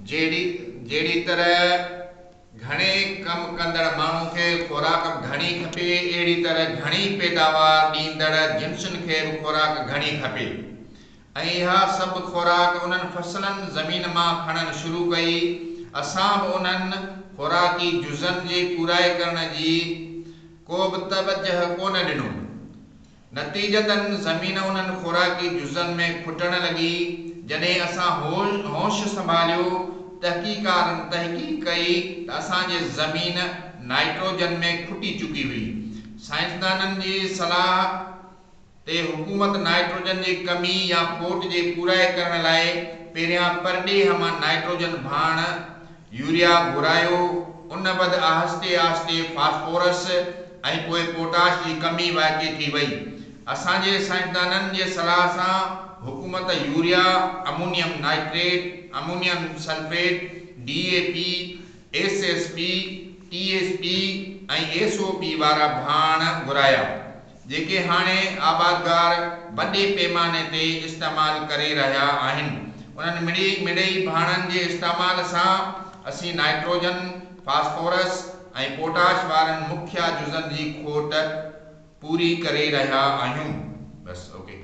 जहिड़ी तरह घणे कम कंदड़ माण्हू खे खुराक घणी खपे, अहिड़ी तरह घणी पैदावार ॾींदड़ जिन्सुनि खे बि खुराक घणी खपे। ऐं इहा सभु खुराक उन्हनि फसलनि ज़मीन मां खणणु शुरू कई। असां बि उन्हनि खुराकी जुज़नि जे पूराए करण जी को बि तवजह कोन ॾिनो। नतीजतन ज़मीन उन्हनि खुराकी जुज़नि में खुटण लॻी। जॾहिं असां होश संभालियो, तहक़ीक़ कई त असांजी ज़मीन नाइट्रोजन में खुटी चुकी हुई। साइंसदाननि जी सलाह ते हुकूमत नाइट्रोजन जी कमी या खोट जे पूराए करण लाइ पहिरियां परॾेह मां नाइट्रोजन भाण यूरिया घुरायो। उन बद आहिस्ते आहिस्ते फास्फोरस ऐं पोइ पोटाश जी कमी वाक़ई थी वई। असांजे साइंसदाननि जे सलाह सां हुकूमत urea, ammonium nitrate, ammonium sulphate, DAP, SSP, TSP ऐं SOP वारा भाण घुराया, जेके हाणे आबादगार वॾे पैमाने ते इस्तेमालु करे रहिया आहिनि। उन्हनि मिड़ेई भाणनि जे इस्तेमाल सां असीं नाइट्रोजन, फास्फोरस ऐं पोटाश वारनि मुख्य जुज़नि जी खोट पूरी करे रहिया आहियूं। बस ओके।